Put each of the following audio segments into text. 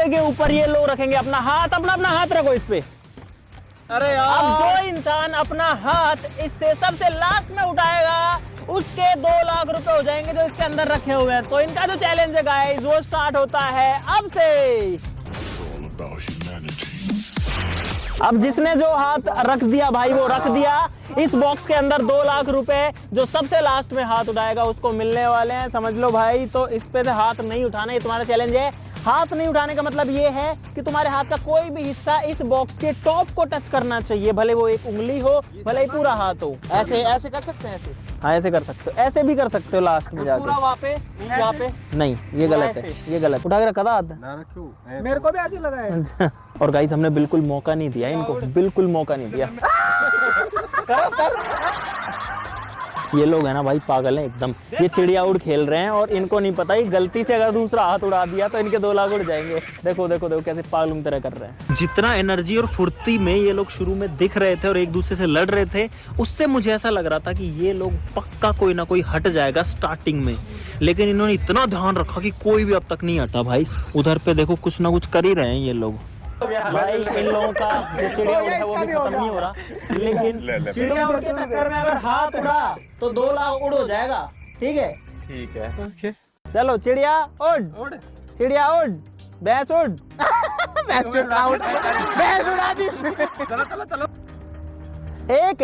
Buffet के ऊपर ये लोग रखेंगे अपना हाथ, अपना हाथ रखो इस पे। अरे यार, अब जो इंसान अपना हाथ इससे सबसे लास्ट में उठाएगा उसके 2 लाख रुपए हो जाएंगे जो इसके अंदर रखे हुए हैं। तो इनका जो चैलेंज है गाइस वो स्टार्ट होता है अब से। अब जिसने जो हाथ रख दिया भाई वो रख दिया। इस बॉक्स के अंदर 2 लाख रुपए जो सबसे लास्ट में हाथ उठाएगा उसको मिलने वाले हैं, समझ लो भाई। तो इस पे से हाथ नहीं उठाना, ये तुम्हारा चैलेंज है। हाथ नहीं उठाने का मतलब ये है कि तुम्हारे हाथ का कोई भी हिस्सा इस बॉक्स के टॉप को टच करना चाहिए, भले वो एक उंगली हो भले ही पूरा हाथ हो। ऐसे कर सकते हैं ऐसे? हाँ ऐसे कर सकते हो, ऐसे भी कर सकते हो लास्ट में जाके। पूरा वहाँ पे नहीं ये गलत है, ये गलत। उठा के रखा था हाथ, मेरे को भी ऐसे लगा है। और गाइस हमने बिल्कुल मौका नहीं दिया इनको, बिल्कुल मौका नहीं दिया। ये लोग है ना भाई पागल हैं एकदम। ये चिड़िया उड़ खेल रहे हैं और इनको नहीं पता ही गलती से अगर दूसरा हाथ उड़ा दिया तो इनके 2 लाख उड़ जाएंगे। देखो देखो देखो कैसे पागल तरह कर रहे हैं। जितना एनर्जी और फुर्ती में ये लोग शुरू में दिख रहे थे और एक दूसरे से लड़ रहे थे, उससे मुझे ऐसा लग रहा था कि ये लोग पक्का कोई ना कोई हट जाएगा स्टार्टिंग में, लेकिन इन्होंने इतना ध्यान रखा कि कोई भी अब तक नहीं हटा भाई। उधर पे देखो कुछ ना कुछ कर ही रहे हैं ये लोग भाई। इन लोगों का जो चिड़िया उड़ है वो भी खत्म नहीं हो रहा, लेकिन चिड़िया उड़ के चक्कर में अगर हाथ उड़ा तो 2 लाख उड़ हो जाएगा। ठीक है ठीक है। चलो चिड़िया उड़, चिड़िया उड़, भैंस उड़। भैंस उड़ा दी। चलो एक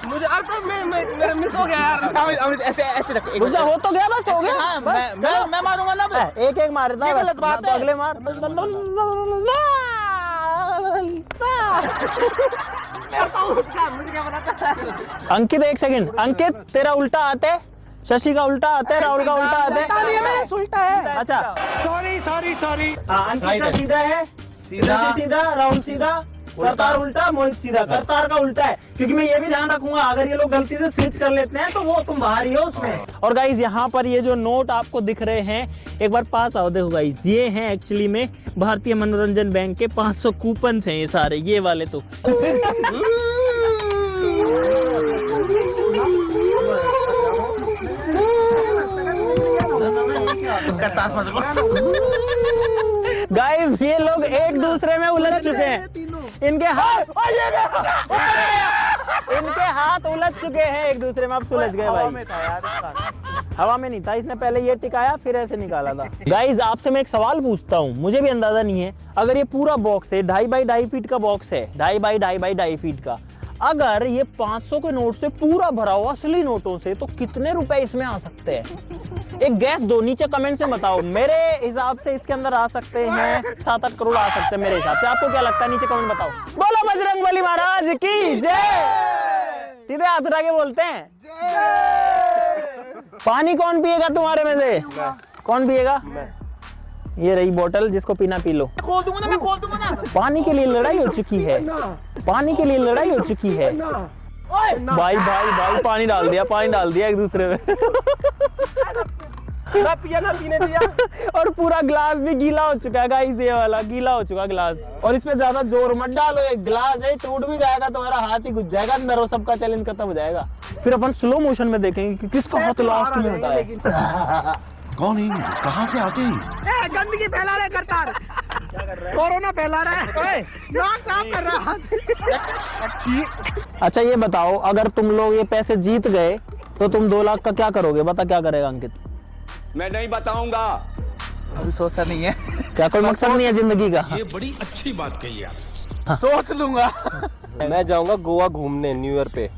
मुझे अब तो मेरा मिस हो गया यार। अमित ऐसे रख। गुजा हो तो गया, बस हो गया। हाँ, मैं मारूंगा ना। एक मारता, गलत बात तो है। अगले मार। मुझे क्या पता। अंकित एक सेकंड, अंकित तेरा उल्टा आते, शशि का उल्टा आता है, राहुल का उल्टा आता है। मेरा उल्टा है। अच्छा सॉरी। अंकित का सीधा है, सीधा, राहुल सीधा, करतार उल्टा, मोहित सीधा। करतार का उल्टा है, क्योंकि मैं ये भी ध्यान रखूंगा अगर ये लोग गलती से स्विच कर लेते हैं तो वो तुम बाहर ही हो उसमें। और गाइज यहाँ पर ये जो नोट आपको दिख रहे हैं, एक बार पास आओ देखो गाइज, ये हैं एक्चुअली में भारतीय मनोरंजन बैंक के 500 कूपन हैं ये सारे, ये वाले तो। गाइस ये लोग एक दूसरे में उलझ चुके हैं, इनके हाथ उलझ चुके हैं एक दूसरे में, अब सुलझ गए भाई। हवा में नहीं था, इसने पहले ये टिकाया फिर ऐसे निकाला था। गाइस आपसे मैं एक सवाल पूछता हूँ, मुझे भी अंदाजा नहीं है। अगर ये पूरा बॉक्स है 2.5 बाई 2.5 फीट का बॉक्स है, 2.5 बाई 2.5 फीट का, अगर ये 500 के नोट से पूरा भरा हुआ असली नोटों से, तो कितने रुपए इसमें आ सकते हैं? एक गैस दो, नीचे कमेंट से बताओ। मेरे हिसाब से इसके अंदर आ सकते हैं 7-8 करोड़ आ सकते हैं मेरे हिसाब से। आपको क्या लगता है नीचे कमेंट बताओ। बोलो बजरंगबली महाराज की जय। सीधे हाथ उठा के बोलते हैं पानी कौन पिएगा तुम्हारे में से? कौन पिएगा? ये रही बोतल, जिसको पीना पी लो। खोल दूंगा ना, मैं खोल दूंगा ना। पानी के लिए लड़ाई हो चुकी है, पानी के लिए लड़ाई हो चुकी है। भाई भाई भाई पानी डाल दिया एक दूसरे में। पिया ना पीने दिया। और पूरा ग्लास भी गीला हो चुका है गाइस, ये वाला गीला हो चुका ग्लास। और इसमें ज्यादा जोर मत डालो, एक ग्लास है, टूट भी जाएगा तुम्हारा हाथ ही घुस जाएगा अंदर और सबका चैलेंज खत्म हो जाएगा। फिर अपन स्लो मोशन में देखेंगे कि किसका हाथ लास्ट में होता है। कौन है? कहाँ से आते हैं? गंदगी फैला रहे करतार, कोरोना फैला रहा है, नाक साफ कर रहा है। अच्छा ये बताओ, अगर तुम लोग ये पैसे जीत गए तो तुम 2 लाख का क्या करोगे? बता क्या करेगा अंकित? मैं नहीं बताऊंगा, अभी सोचा नहीं है। क्या कोई मकसद नहीं है जिंदगी का? ये बड़ी अच्छी बात कही आप। सोच लूंगा। मैं जाऊंगा गोवा घूमने न्यू ईयर पे।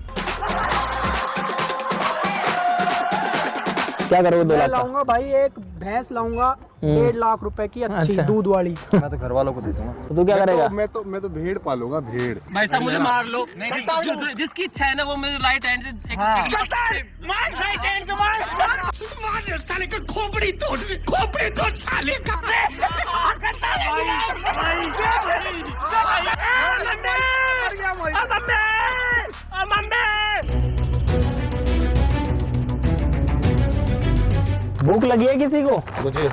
क्या करोगे 2 मैं लाख का? लाऊंगा भाई, एक भैंस लाऊंगा 1.5 लाख रुपए की, अच्छी अच्छा। दूध वाली। मैं तो घर वालों को दे दूंगा। तो तू क्या करेगा? मैं तो भेड़ पालूंगा, भेड़। भाई साहब मुझे मार लो, जिसकी इच्छा है ना वो मेरे राइट हैंड से मार, राइट हैंड को मार साले का, खोपड़ी तोड़ साले का। भूख लगी है किसी को? मुझे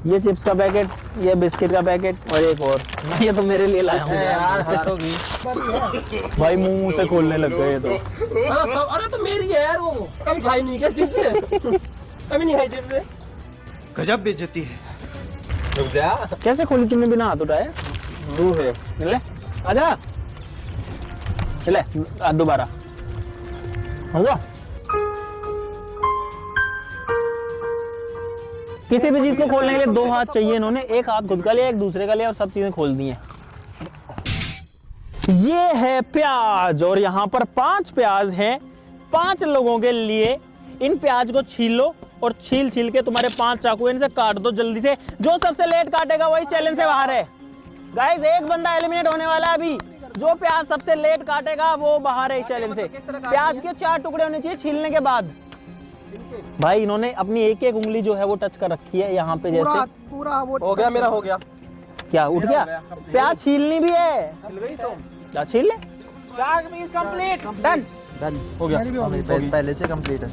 ये चिप्स का पैकेट, ये बिस्किट का पैकेट और एक और। मैं ये तो मेरे लिए लाया हूँ यार। भाई मुंह से खोलने लग गए तो। अरे तो मेरी है यार, वो कभी खाई नहीं क्या चिप्स से? कभी नहीं खाई चिप्स से। गजब बेइज्जती है। रुक जा। कैसे खोली तुमने बिना हाथ उठाए? रू है। ले आजा, ले दोबारा होगा। किसी भी चीज को खोलने के लिए 2 हाथ चाहिए, इन्होंने 1 हाथ खुद का लिया, 1 दूसरे का लिया और सब चीजें खोल दी हैं। ये है प्याज और यहाँ पर 5 प्याज हैं 5 लोगों के लिए। इन प्याज को छील लो और छील के तुम्हारे 5 चाकू इनसे काट दो जल्दी से। जो सबसे लेट काटेगा वही चैलेंज से बाहर है। गाइस एक बंदा एलिमिनेट होने वाला है अभी। जो प्याज सबसे लेट काटेगा वो बाहर है इस चैलेंज से। प्याज के 4 टुकड़े होने चाहिए छीलने के बाद। भाई इन्होंने अपनी एक उंगली जो है वो टच कर रखी है यहाँ पे, जैसे पूरा वो हो गया, मेरा हो गया। क्या उठ गया? प्याज छीलनी भी है, क्या छील ले? डन हो गया, पहले से कंप्लीट है।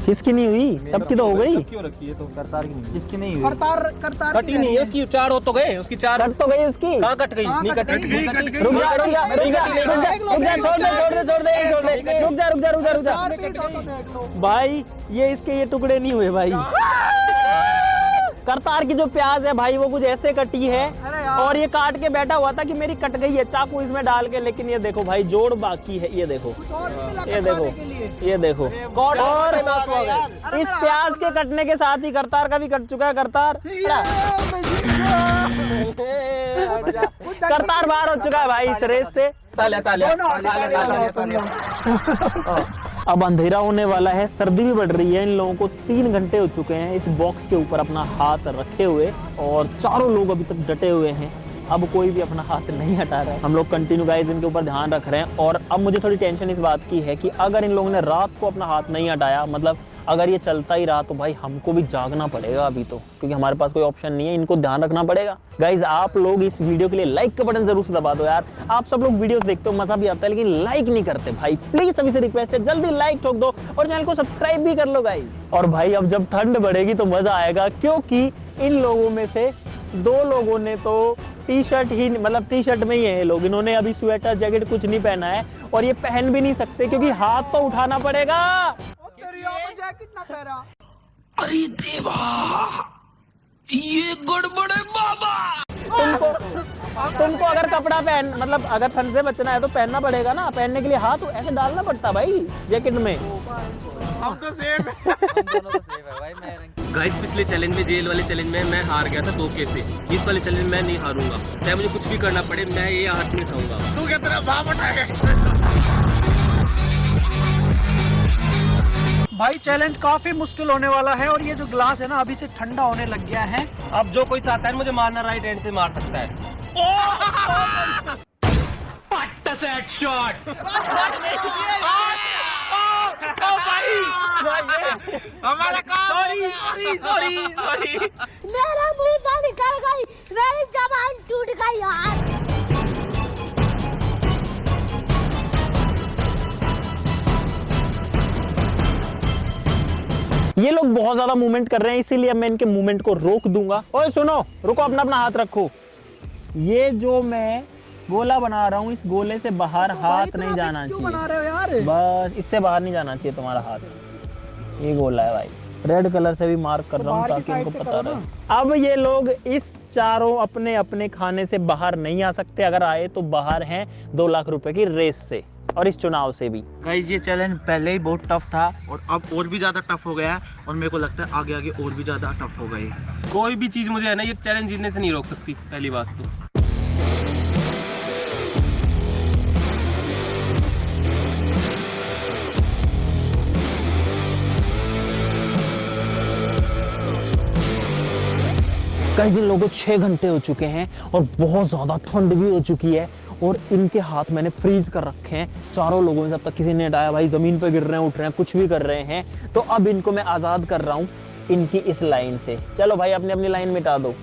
किसकी नहीं हुई? सबकी तो हो गई। क्यों रखी है तो? करतार की नहीं, इसकी नहीं हुई। करतार कटी नहीं है उसकी, 4 हो तो गए उसकी 4। कट तो गई उसकी। कहाँ कट गई? नहीं कट गई। रुक जा छोड़ दे। भाई ये इसके ये टुकड़े नहीं हुए भाई। करतार की जो प्याज है भाई वो कुछ ऐसे कटी है और ये काट के बैठा हुआ था कि मेरी कट गई है चाकू इसमें डाल के, लेकिन ये देखो भाई जोड़ बाकी है। ये देखो, ये देखो, ये देखो। और इस प्याज के कटने के साथ ही करतार का भी कट चुका है। करतार बाहर हो चुका है भाई इस रेस से। अब अंधेरा होने वाला है, सर्दी भी बढ़ रही है। इन लोगों को 3 घंटे हो चुके हैं इस बॉक्स के ऊपर अपना हाथ रखे हुए और चारों लोग अभी तक डटे हुए हैं। अब कोई भी अपना हाथ नहीं हटा रहा है। हम लोग कंटिन्यू गाइस इनके ऊपर ध्यान रख रहे हैं। और अब मुझे थोड़ी टेंशन इस बात की है कि अगर इन लोगों ने रात को अपना हाथ नहीं हटाया, मतलब अगर ये चलता ही रहा, तो भाई हमको भी जागना पड़ेगा अभी तो, क्योंकि हमारे पास कोई ऑप्शन नहीं है। इनको ध्यान रखना पड़ेगा। गाइज आप लोग इस वीडियो के लिए लाइक का बटन जरूर से दबा दो यार। आप सब लोग वीडियोस देखते हो, मजा भी आता है, लेकिन लाइक नहीं करते भाई। प्लीज सभी से रिक्वेस्ट है, जल्दी लाइक ठोक दो और चैनल को सब्सक्राइब भी कर लो गाइज। और भाई अब जब ठंड बढ़ेगी तो मजा आएगा, क्योंकि इन लोगों में से 2 लोगों ने तो टी-शर्ट ही, मतलब टी-शर्ट में ही है लोग। इन्होंने अभी स्वेटर जैकेट कुछ नहीं पहना है और ये पहन भी नहीं सकते क्योंकि हाथ तो उठाना पड़ेगा। जैकेट ना पहना। अरे देवा, ये गड़बड़ है बाबा। तुमको अगर कपड़ा पहन, मतलब अगर ठंड से बचना है तो पहनना पड़ेगा ना। पहनने के लिए हाथ ऐसे डालना पड़ता भाई जैकेट में। हम तो सेम है। गाइस पिछले चैलेंज में, जेल वाले चैलेंज में मैं हार गया था 2 केस से। इस वाले चैलेंज में मैं नहीं हारूंगा, चाहे मुझे कुछ भी करना पड़े, मैं ये हाथ नहीं उठाऊंगा। तू क्या तेरा बाप उठाएगा? भाई चैलेंज काफी मुश्किल होने वाला है और ये जो ग्लास है ना अभी से ठंडा होने लग गया है। अब जो कोई चाहता है मुझे मारना, राइट हैंड से मार सकता है। सॉरी। मेरा मुंह से निकल गई, मेरी जबान टूट गई यार। ये लोग बहुत ज्यादा मूवमेंट कर रहे हैं, इसीलिए मैं इनके मूवमेंट को रोक दूंगा। ओए सुनो, रुको, अपना अपना हाथ रखो। ये जो मैं गोला बना रहा हूँ, इस गोले से बाहर हाथ नहीं जाना चाहिए। बना रहे हो यार? बस इससे बाहर नहीं जाना चाहिए तुम्हारा हाथ। ये गोला है भाई, रेड कलर से भी मार्क कर रहा हूँ ताकि इनको पता रहे। अब ये लोग इस चारों अपने अपने खाने से बाहर नहीं आ सकते। अगर आए तो बाहर हैं 2 लाख रुपए की रेस से और इस चुनाव से भी। गाइस ये चैलेंज पहले ही बहुत टफ था और अब और भी ज्यादा टफ हो गया है और मेरे को लगता है आगे आगे और भी ज्यादा टफ हो गई। कोई भी चीज मुझे है ना ये चैलेंज जीतने से नहीं रोक सकती, पहली बात तो। गाइस इन लोगों को 6 घंटे हो चुके हैं और बहुत ज्यादा ठंड भी हो चुकी है और इनके हाथ मैंने फ्रीज कर रखे हैं। चारों लोगों में जब तक किसी ने हटाया भाई, जमीन पे गिर रहे हैं, उठ रहे हैं, कुछ भी कर रहे हैं। तो अब इनको मैं आजाद कर रहा हूँ इनकी इस लाइन से। चलो भाई अपनी अपनी लाइन मिटा दो।